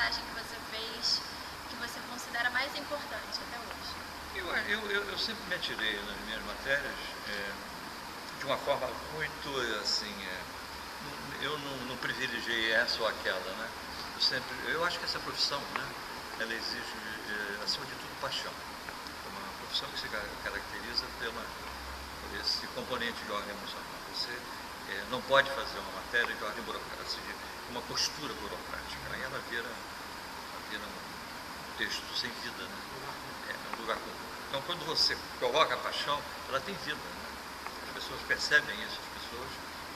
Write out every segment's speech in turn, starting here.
aprendizagem que você fez que você considera mais importante até hoje? Eu sempre me atirei nas minhas matérias de uma forma muito assim, eu não privilegiei essa ou aquela, né? Eu acho que essa profissão, né, ela exige, acima de tudo, paixão. É uma profissão que se caracteriza por esse componente de ordem emocional. Você não pode fazer uma matéria de ordem burocrática, uma postura burocrática. Aí ela vira um texto sem vida, né? É um lugar comum. Então, quando você coloca a paixão, ela tem vida, né? As pessoas percebem isso, as pessoas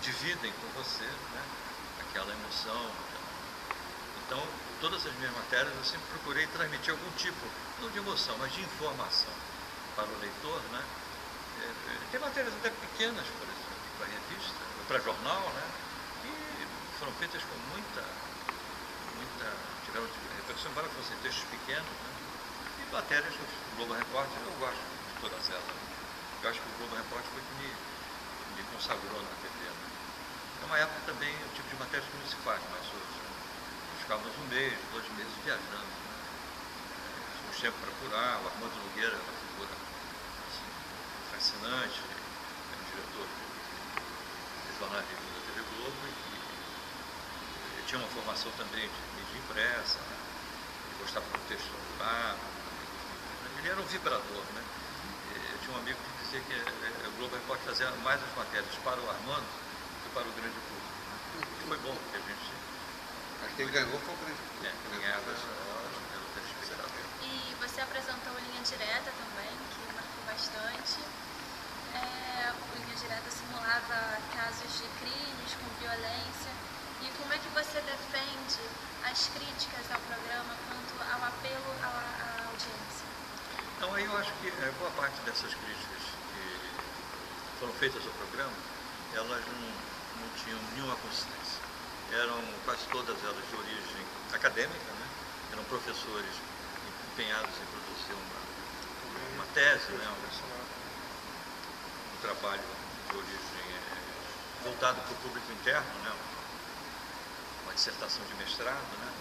dividem com você, né, aquela emoção. Então, todas as minhas matérias eu sempre procurei transmitir algum tipo, não de emoção, mas de informação para o leitor, né? Tem matérias até pequenas, por exemplo, para revista, para jornal, né? Que foram feitas com muita tiveram repercussão, embora fossem textos pequenos, né? E matérias do Globo Repórter, eu gosto de todas elas. Né? Eu acho que o Globo Repórter foi que me consagrou na TV. Né? É uma época também, o tipo de matéria que não se faz mais hoje. Né? Nós ficávamos 1 mês, 2 meses viajando. Né? Tínhamos tempo para apurar, o Armando Nogueira era uma figura assim, fascinante, era um diretor de jornalismo da TV Globo e tinha uma formação também de mídia impressa, né? Ele gostava do texto apurado, ele era um vibrador, né? Eu tinha um amigo que dizia que o Globo Repórter fazia mais as matérias para o Armando do que para o grande público. Né? E foi bom, porque a gente... Acho que ele ganhou foi o grande público. Ganhava pelo telespectador. E você apresentou Linha Direta também, que marcou bastante. O Linha Direta simulava casos de crimes com violência. E como é que você defende as críticas ao programa quanto ao apelo à audiência? Então, aí eu acho que boa parte dessas críticas que foram feitas ao programa, elas não tinham nenhuma consistência. Eram quase todas elas de origem acadêmica, né? Eram professores empenhados em produzir uma tese, né? Um trabalho de origem voltado para o público interno, né? Uma dissertação de mestrado, né?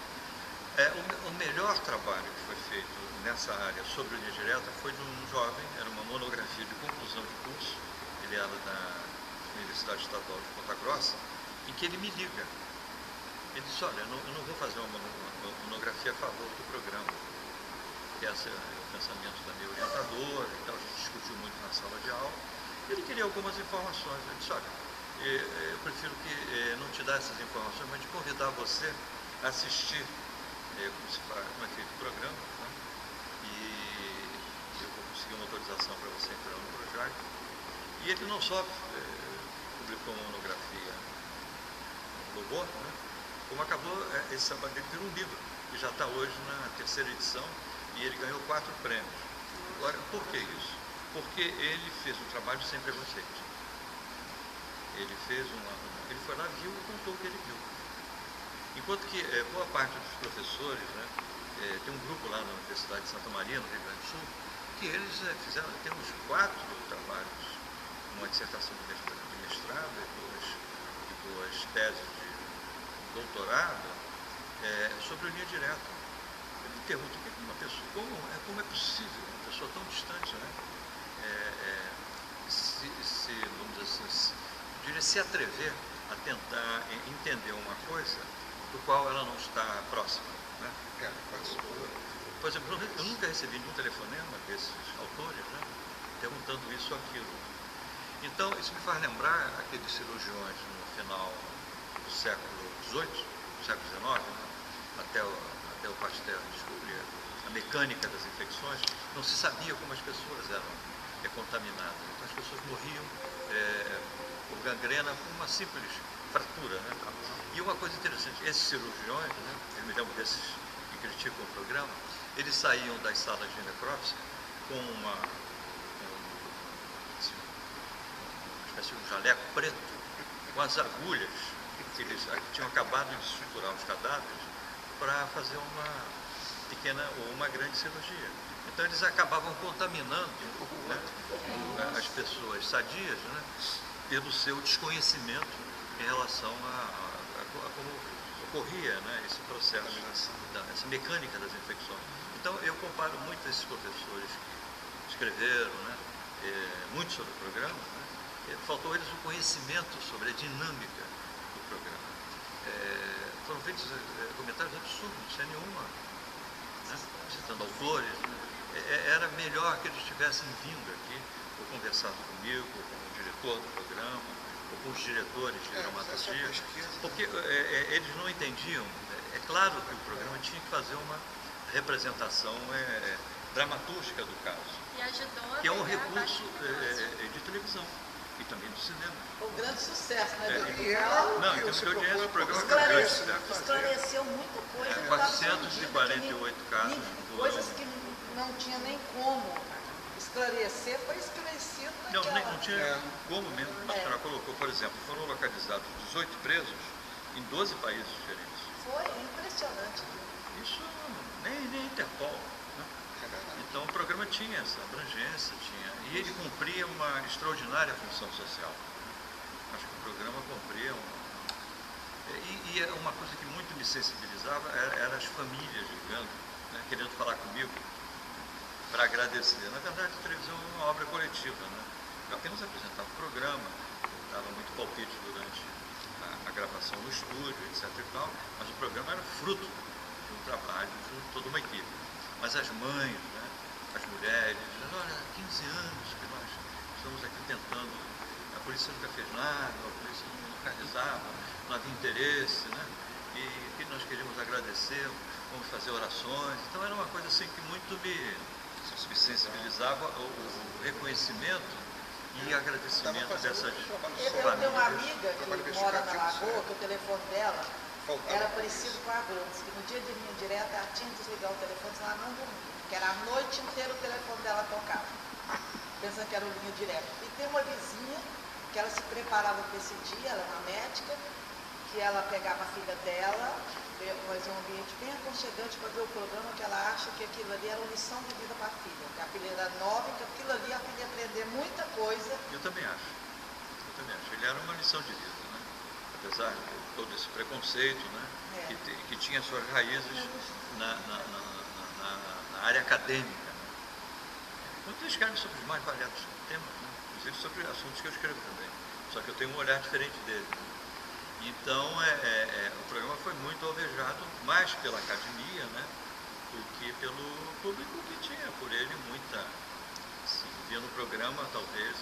O melhor trabalho que foi feito nessa área sobre linha direta foi de um jovem, era uma monografia de conclusão de curso, ele era da Universidade Estadual de Ponta Grossa, em que ele me liga. Ele disse, olha, eu não vou fazer uma monografia a favor do programa, que esse é o pensamento da minha orientadora, então a gente discutiu muito na sala de aula. Ele queria algumas informações, eu disse, olha, eu prefiro não te dar essas informações, mas de convidar você a assistir como é feito o programa, né? E eu vou conseguir uma autorização para você entrar no projeto. E ele não só publicou uma monografia no Globo, né? Como acabou esse trabalho dele virou um livro, que já está hoje na 3ª edição, e ele ganhou 4 prêmios. Agora, por que isso? Porque ele fez um trabalho sem preconceito. Ele foi lá, viu e contou o que ele viu. Enquanto que boa parte dos professores, né, tem um grupo lá na Universidade de Santa Maria, no Rio Grande do Sul, que eles temos 4 trabalhos, uma dissertação de mestrado e duas teses de doutorado sobre linha direta. Eu me pergunto, como é possível uma pessoa tão distante, né, vamos dizer assim, eu diria, se atrever a tentar entender uma coisa do qual ela não está próxima, né? Por exemplo, eu nunca recebi nenhum telefonema desses autores, né, perguntando isso ou aquilo. Então, isso me faz lembrar aqueles cirurgiões no final do século XVIII, do século XIX, né, até o Pasteur descobrir a mecânica das infecções, não se sabia como as pessoas eram contaminadas. Então, as pessoas morriam por gangrena com uma simples fratura, né? E uma coisa interessante, esses cirurgiões, né, eu me lembro desses que criticam o programa, eles saíam das salas de necrópsia com uma espécie de um jaleco preto, com as agulhas que eles tinham acabado de suturar os cadáveres para fazer uma pequena ou uma grande cirurgia. Então eles acabavam contaminando, né, as pessoas sadias, né, pelo seu desconhecimento em relação a como ocorria, né, esse processo, essa mecânica das infecções. Então, eu comparo muito esses professores que escreveram, né, muito sobre o programa, né, faltou a eles o conhecimento sobre a dinâmica do programa. Foram feitos comentários absurdos, sem nenhuma, né, citando autores. Era melhor que eles tivessem vindo aqui, ou conversado comigo, ou com o diretor do programa, ou com os diretores de dramaturgia, porque eles não entendiam. É claro que o programa tinha que fazer uma representação dramatúrgica do caso, E ajudou que é um recurso de televisão e também do cinema. Um grande sucesso, né? Não, em termos de audiência, o programa esclareceu muita coisa. 448 casos. Coisas que não tinha nem como esclarecer, foi esclarecido naquela... Não tinha como mesmo. A senhora colocou, por exemplo, foram localizados 18 presos em 12 países diferentes. Foi impressionante. Isso nem Interpol. Né? Então o programa tinha essa abrangência, e ele cumpria uma extraordinária função social. Acho que o programa cumpria e uma coisa que muito me sensibilizava era as famílias ligando, né, querendo falar comigo para agradecer. Na verdade, a televisão é uma obra coletiva, né? Eu apenas apresentava o programa, dava muito palpite durante a gravação no estúdio, etc. e tal, mas o programa era fruto de um trabalho de toda uma equipe. Mas as mães, né, as mulheres, olha, há 15 anos que nós estamos aqui tentando, a polícia nunca fez nada, a polícia nunca realizava, não havia interesse, né? E que nós queríamos agradecer, vamos fazer orações. Então era uma coisa assim que muito me sensibilizava, o reconhecimento e agradecimento dessas famílias. Eu tenho uma amiga que mora na Lagoa, que o telefone dela era parecido com a Brandes, que no dia de linha direta ela tinha que desligar o telefone, senão ela não dormia, porque era a noite inteira o telefone dela tocava, pensando que era o linha direta. E tem uma vizinha que ela se preparava para esse dia, ela é uma médica, que ela pegava a filha dela, fazia um ambiente bem aconchegante para ver o programa, que ela acha que aquilo ali era uma lição de vida para a filha, que a filha era nova e que aquilo ali a filha ia aprender muita coisa. Eu também acho. Ele era uma lição de vida, né? Apesar de todo esse preconceito, né? Que tinha suas raízes na área acadêmica. Né? Muitos escrevem sobre os mais variados temas, né? Inclusive sobre assuntos que eu escrevo também. Só que eu tenho um olhar diferente dele. Então, o programa foi muito alvejado mais pela academia, né, do que pelo público que tinha por ele muita... Assim, via no programa, talvez,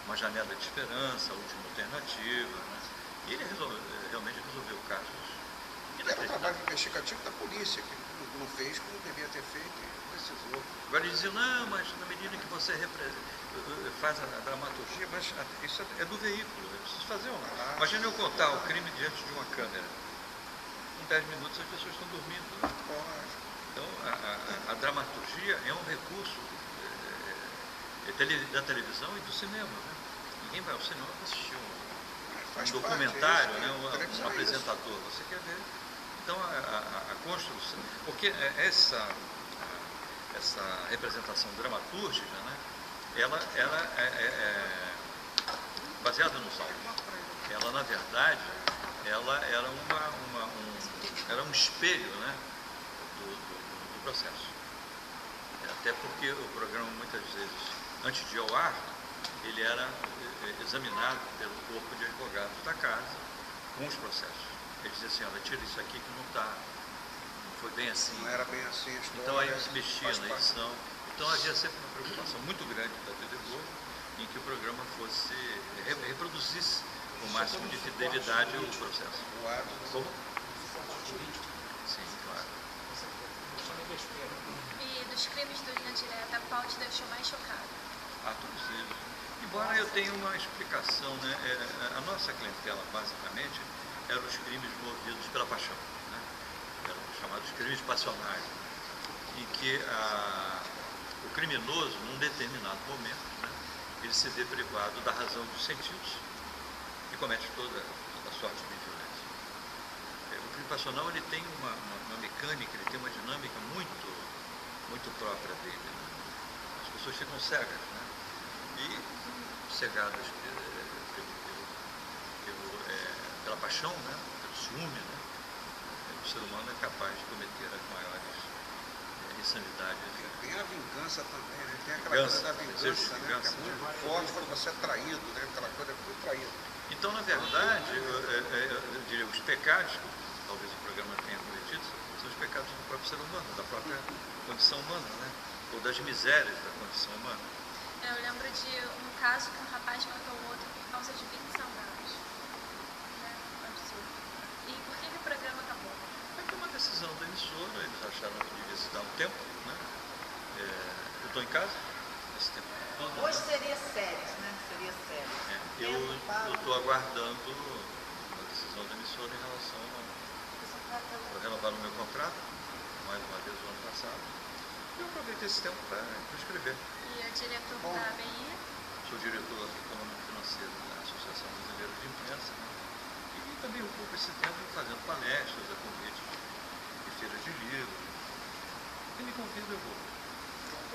uma janela de esperança, a última alternativa. Né, e ele realmente resolveu casos Era um trabalho investigativo da polícia, que não fez como devia ter feito e precisou. Agora eles diziam, não, mas na medida que você faz a dramaturgia, mas isso é do veículo, eu preciso fazer uma. Imagina eu contar o crime diante de uma câmera. Em 10 minutos as pessoas estão dormindo. Né? Então a dramaturgia é um recurso da televisão e do cinema. Né? Ninguém vai ao cinema para assistir um documentário, né? Um apresentador, você quer ver. Então a construção, porque essa representação dramatúrgica, né, ela é baseada nos autos. Ela, na verdade, ela era um espelho, né, do processo. Até porque o programa, muitas vezes, antes de ir ao ar, ele era examinado pelo corpo de advogados da casa com os processos. Ele dizia assim, olha, tira isso aqui que não foi bem assim. Não era bem assim a história. Então aí se mexia na edição. Então havia sempre uma preocupação muito grande da TV Globo em que o programa reproduzisse com o máximo de fidelidade o processo. Como? Sim, claro. E dos crimes do Linha Direta, qual te deixou mais chocado? Todos eles. Embora eu tenha uma explicação, né? A nossa clientela, basicamente, eram os crimes movidos pela paixão, né? Eram chamados crimes passionais, em que o criminoso, num determinado momento, né, ele se vê privado da razão dos sentidos e comete toda sorte de violência. O crime passional ele tem uma mecânica, ele tem uma dinâmica muito própria dele. Né? As pessoas ficam cegas, né? E cegadas pela paixão, né? Pelo ciúme, né? o ser humano é capaz de cometer as maiores insanidades. Tem a vingança também, né? Tem aquela coisa da vingança, né? Que é muito forte quando você é traído, né? Aquela coisa é muito traída. Então, na verdade, eu diria, os pecados, talvez o programa tenha cometido, são os pecados do próprio ser humano, da própria condição humana, né? Ou das misérias da condição humana. Eu lembro de um caso que um rapaz matou o outro por causa de 20 centavos. Né? Absurdo. E por que o programa acabou? Foi uma decisão da emissora, eles acharam que devia se dar um tempo, né? Eu estou em casa esse tempo todo. Hoje seria sério, né? Seria sério. Eu estou aguardando a decisão da emissora em relação a renovar o meu contrato, mais uma vez o ano passado. E eu aproveitei esse tempo para escrever. E é diretor da ABI? Sou diretor econômico financeiro da Associação Brasileira de Imprensa, né? E também ocupo esse tempo fazendo palestras a convite de feiras de livro. E me convido, eu vou.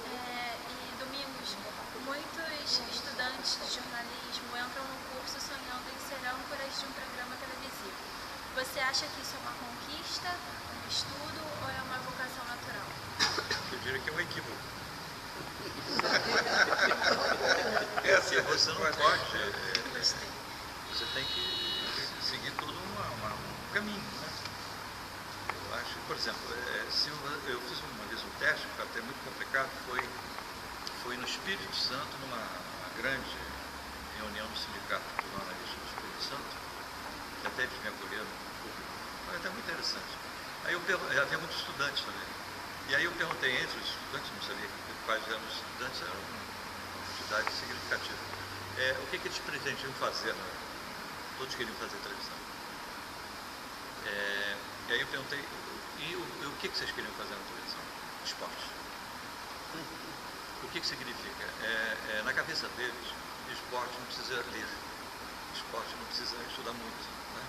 E Domingos, muitos estudantes de jornalismo entram no curso sonhando em ser âncoras de um programa televisivo. Você acha que isso é uma conquista, um estudo ou é uma vocação natural? Eu diria que é um equívoco. Você não pode. Você tem que seguir todo um caminho, né? Eu acho, por exemplo, se eu fiz uma vez um teste, que foi até muito complicado, foi no Espírito Santo, numa grande reunião do Sindicato de Jornalistas do Espírito Santo, que até eles me acolheram no público. Foi até muito interessante. Aí havia muitos estudantes também. E aí eu perguntei entre os estudantes, não sabia quais eram os estudantes, era uma quantidade significativa. O que eles pretendiam fazer? Né? Todos queriam fazer televisão. E aí eu perguntei, o que vocês queriam fazer na televisão? Esporte. O que significa? Na cabeça deles, esporte não precisa ler, esporte não precisa estudar muito. Né?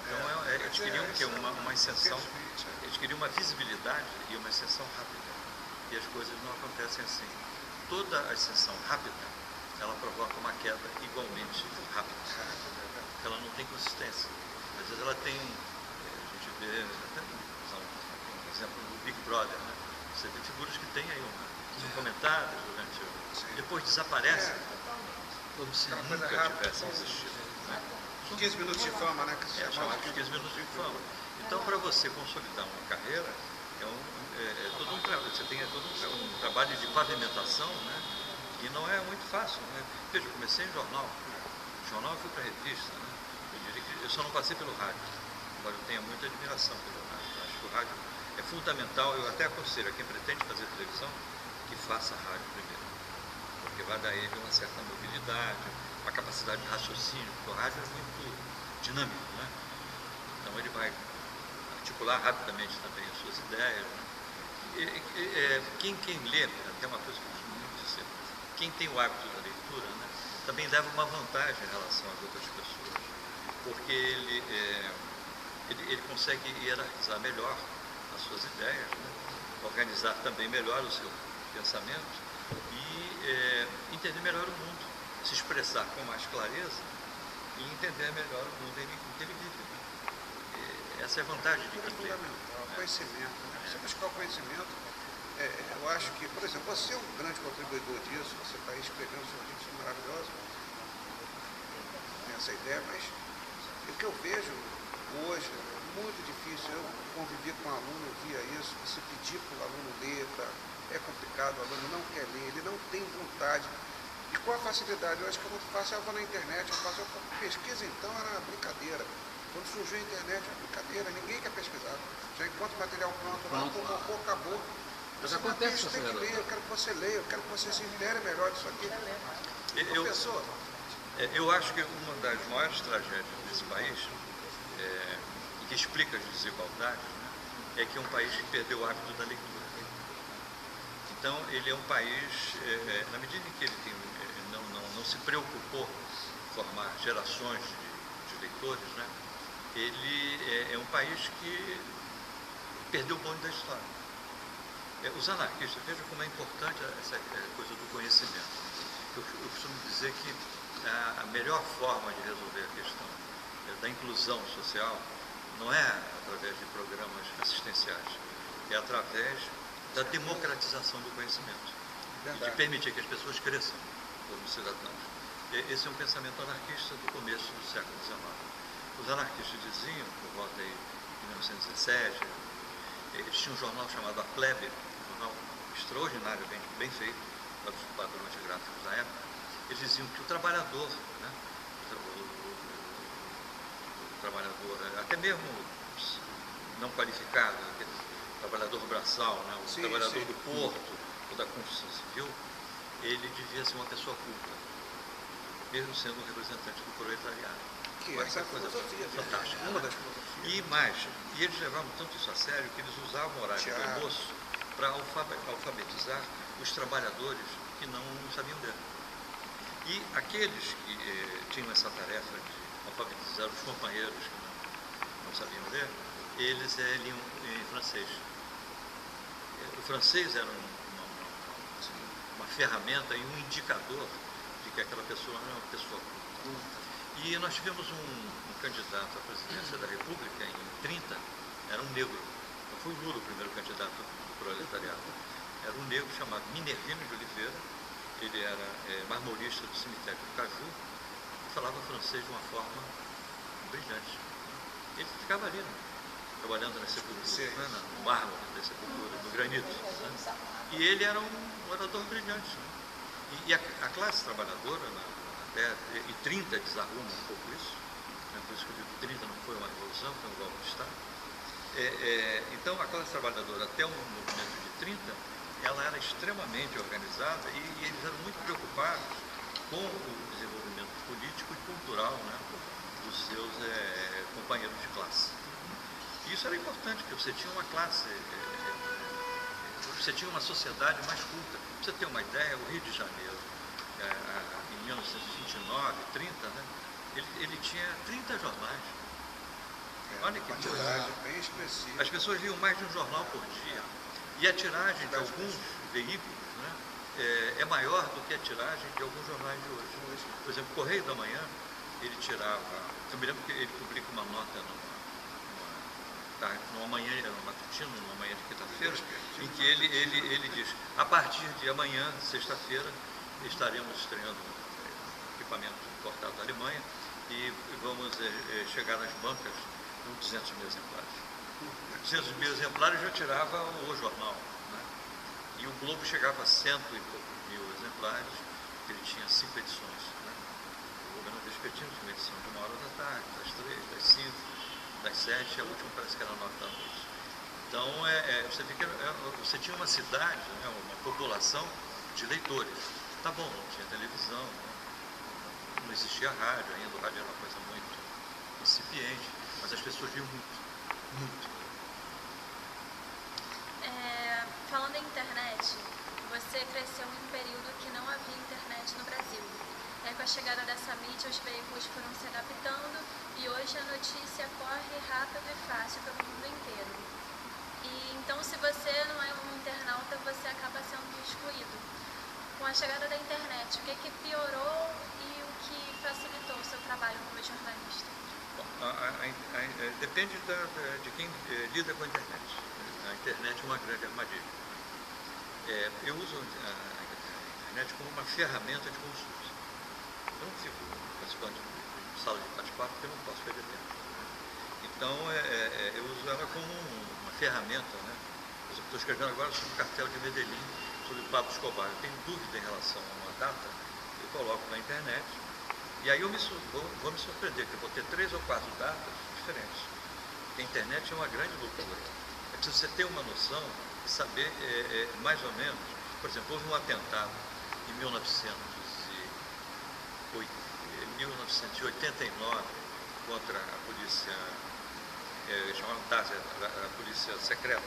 Então eles queriam que uma ascensão, eles queriam uma visibilidade e uma ascensão rápida. E as coisas não acontecem assim. Toda ascensão rápida, ela provoca uma queda igualmente rápida. Ela não tem consistência. Às vezes ela tem, a gente vê, até um exemplo do Big Brother, né? Você vê figuras que têm aí são comentadas durante depois desaparecem, como se nunca tivessem existido. Né? 15 minutos de fama, né? Que se chama 15 minutos de fama. Então, para você consolidar uma carreira, todo um trabalho, você tem todo um trabalho de pavimentação, né? E não é muito fácil. Né? Veja, eu comecei em jornal. Jornal eu fui para revista. Né? Eu diria que eu só não passei pelo rádio, embora eu tenha muita admiração pelo rádio. Acho que o rádio é fundamental. Eu até aconselho a quem pretende fazer televisão que faça rádio primeiro, porque vai dar a ele uma certa mobilidade, uma capacidade de raciocínio, porque o rádio é muito dinâmico, né? Então ele vai articular rapidamente também as suas ideias. Né? Quem lê, até uma coisa que eu gosto muito de dizer, quem tem o hábito da leitura, né, também leva uma vantagem em relação às outras pessoas, porque ele consegue hierarquizar melhor as suas ideias, né? Organizar também melhor o seu pensamento e entender melhor o mundo, se expressar com mais clareza e entender melhor o mundo em que ele vive. Né? Essa é a vantagem de quem lê. É fundamental, conhecimento. Né? Você buscar o conhecimento, eu acho que, por exemplo, você é um grande contribuidor disso, você está aí escrevendo sobre isso maravilhoso, tem essa ideia, mas o que eu vejo hoje é muito difícil. Eu convivi com um aluno, eu via isso, você pedir para o aluno ler, é complicado, o aluno não quer ler, ele não tem vontade. E com a facilidade, eu acho que é muito fácil, eu vou na internet, eu faço pesquisa, então era brincadeira. Quando surgiu a internet, era brincadeira, ninguém quer pesquisar. Já encontra o material pronto, lá, colocou, acabou. Mas acontece, tem que ler, eu quero que você leia, eu quero que você se intere melhor disso aqui. Professor? Eu acho que uma das maiores tragédias desse país, e que explica as desigualdades, né, é que é um país que perdeu o hábito da leitura. Então, ele é um país, na medida em que ele não se preocupou em formar gerações de leitores, né, ele é um país que perdeu o bonde da história. Os anarquistas, veja como é importante essa coisa do conhecimento. Eu costumo dizer que a melhor forma de resolver a questão da inclusão social não é através de programas assistenciais, é através da democratização do conhecimento, de permitir que as pessoas cresçam como cidadãos. Esse é um pensamento anarquista do começo do século XIX. Os anarquistas diziam, por volta aí de 1917, eles tinham um jornal chamado A Plebe, um jornal extraordinário, bem feito, para os padrões gráficos da época. Eles diziam que o trabalhador, né, o trabalhador, até mesmo não qualificado, aquele trabalhador braçal, né, o trabalhador do porto ou da construção civil, ele devia ser uma pessoa culta, mesmo sendo um representante do proletariado. Que essa é coisa fantástica. Uma das e mais, e eles levavam tanto isso a sério que eles usavam o horário do almoço para alfabetizar os trabalhadores que não sabiam ler. E aqueles que tinham essa tarefa de alfabetizar os companheiros que não sabiam ler, eles liam em francês. O francês era uma ferramenta e um indicador de que aquela pessoa não era uma pessoa culta. E nós tivemos um candidato à presidência da República em 30, era um negro. Não foi o Lula o primeiro candidato do proletariado. Era um negro chamado Minervino de Oliveira. Ele era marmorista do cemitério do Caju e falava francês de uma forma brilhante. Ele ficava ali, né, trabalhando nas sepulturas, né, no mármore da sepultura, no granito. Né? E ele era um orador brilhante. Né? E a classe trabalhadora, e 30 desarruma um pouco isso, né? Por isso que eu digo que 30 não foi uma revolução, foi um golpe de Estado. Então, a classe trabalhadora, até o movimento de 30, ela era extremamente organizada e eles eram muito preocupados com o desenvolvimento político e cultural, né, dos seus companheiros de classe. E isso era importante, porque você tinha uma classe, você tinha uma sociedade mais culta. Pra você ter uma ideia, o Rio de Janeiro, em 1929, 30, né, ele tinha 30 jornais. Olha que coisa. Bem expressiva. As pessoas liam mais de um jornal por dia. E a tiragem de alguns veículos, né, é maior do que a tiragem de alguns jornais de hoje. Por exemplo, o Correio da Manhã, ele tirava... Eu me lembro que ele publica uma nota numa manhã, matutino, numa manhã de quinta-feira, em que ele diz: a partir de amanhã, sexta-feira, estaremos estreando um equipamento importado da Alemanha e vamos chegar nas bancas com 200 mil exemplares. 200 mil exemplares já tirava o jornal, né? E o Globo chegava a 100 e poucos mil exemplares, porque ele tinha 5 edições. Né? O governo Vespertino tinha uma edição de 1h da tarde, das 3, das 5, das 7, e a última parece que era 9 da noite. Então, você vê que você tinha uma cidade, né, uma população de leitores. Tá bom, não tinha televisão, não existia rádio ainda, o rádio era uma coisa muito incipiente, mas as pessoas liam muito, muito. Falando em internet, você cresceu em um período que não havia internet no Brasil. Com a chegada dessa mídia, os veículos foram se adaptando e hoje a notícia corre rápido e fácil pelo mundo inteiro. E então, se você não é um internauta, você acaba sendo excluído. Com a chegada da internet, o que piorou e o que facilitou o seu trabalho como jornalista? Bom, depende de quem lida com a internet. A internet é uma grande armadilha. Eu uso a internet como uma ferramenta de consulta. Eu não fico participando de sala de bate-papo porque eu não posso perder tempo. Então, eu uso ela como uma ferramenta. Né? Eu estou escrevendo agora sobre o cartel de Medellín, sobre Pablo Escobar. Eu tenho dúvida em relação a uma data, eu coloco na internet, e aí eu vou me surpreender, que eu vou ter 3 ou 4 datas diferentes. Porque a internet é uma grande loucura. É preciso você ter uma noção e saber mais ou menos. Por exemplo, houve um atentado em 1989 contra a polícia, chamada TASE, a polícia secreta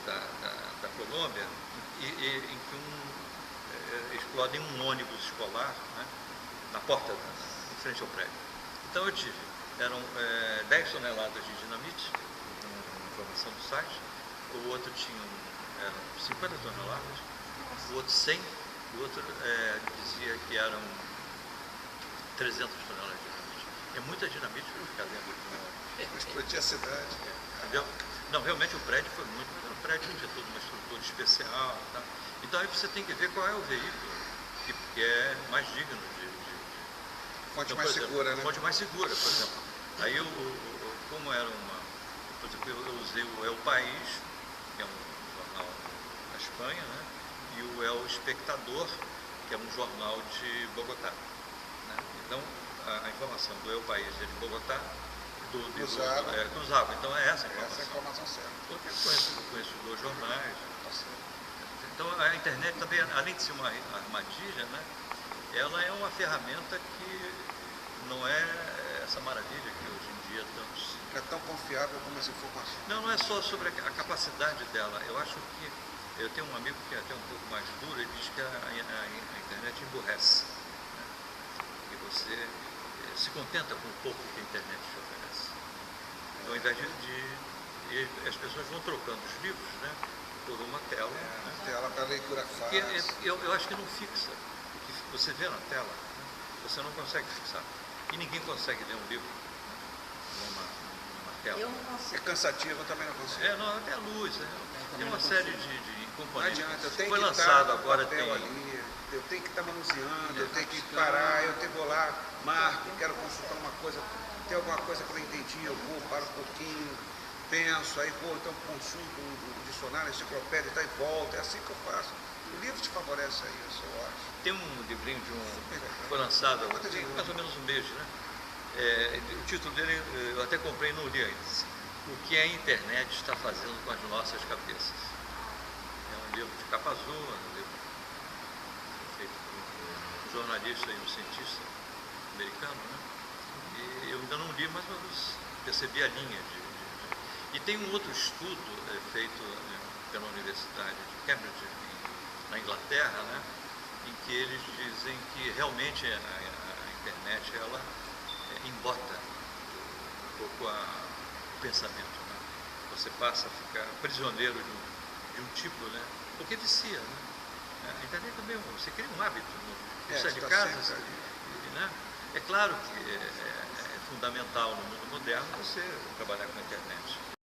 da Colômbia, em que explodem um ônibus escolar, né, na porta, em frente ao prédio. Então eu tive, eram 10 toneladas de dinamite, uma informação do site, o outro eram 50 toneladas, o outro 100, o outro dizia que eram 300 toneladas de dinamite. É muita dinamite para ficar dentro de um... Explodir a cidade. Entendeu? Não, realmente o prédio foi muito, mas o prédio tinha toda uma estrutura especial. Tá? Então aí você tem que ver qual é o veículo que é mais digno de fonte então, mais exemplo, segura, né? Fonte mais segura, por exemplo. Aí como era uma... Por exemplo, eu usei o El País, que é um jornal da Espanha, né? E o El Espectador, que é um jornal de Bogotá. Né? Então, a informação do El País é de Bogotá, cruzava. Então é essa a informação. Essa é a informação certa. Porque eu conheço os dois jornais. Então a internet também, além de ser uma armadilha, né, ela é uma ferramenta que não é essa maravilha que hoje em dia estamos... É tão confiável como as informações. Não é só sobre a capacidade dela. Eu acho que... Eu tenho um amigo que é até um pouco mais duro, ele diz que a internet emburrece. Né? Que você se contenta com o pouco que a internet te oferece. Então, ao invés de as pessoas vão trocando os livros, né, por uma tela. Né? Tela para leitura fácil. Eu acho que não fixa. O que você vê na tela, né, você não consegue fixar. E ninguém consegue ler um livro, né, numa tela. Eu não consigo. É cansativo, eu também não consigo. Não, até a luz. Tem uma série de componentes. Não adianta, eu tenho foi que lançado estar agora papel tem... ali, eu tenho que estar manuseando, eu tenho que parar, eu vou lá, marco, quero consultar uma coisa, tem alguma coisa que eu não entendi, eu vou, paro um pouquinho, penso, aí vou, então consulto um dicionário, enciclopédia, tá, e volto, é assim que eu faço. O livro te favorece a isso, eu acho. Tem um livrinho foi lançado tem mais ou menos um mês, né? O título dele eu até comprei e não li ainda. O que a internet está fazendo com as nossas cabeças. É um livro de capa azul, é um livro feito por um jornalista e um cientista americano, né? E eu ainda não li, mas eu percebi a linha E tem um outro estudo feito pela Universidade de Cambridge, na Inglaterra, né? Em que eles dizem que realmente a internet ela embota um pouco o pensamento, né? Você passa a ficar prisioneiro de um tipo, né? Porque vicia, né? A internet também, você cria um hábito, sai de casa, né? É claro que é fundamental no mundo moderno você trabalhar com a internet.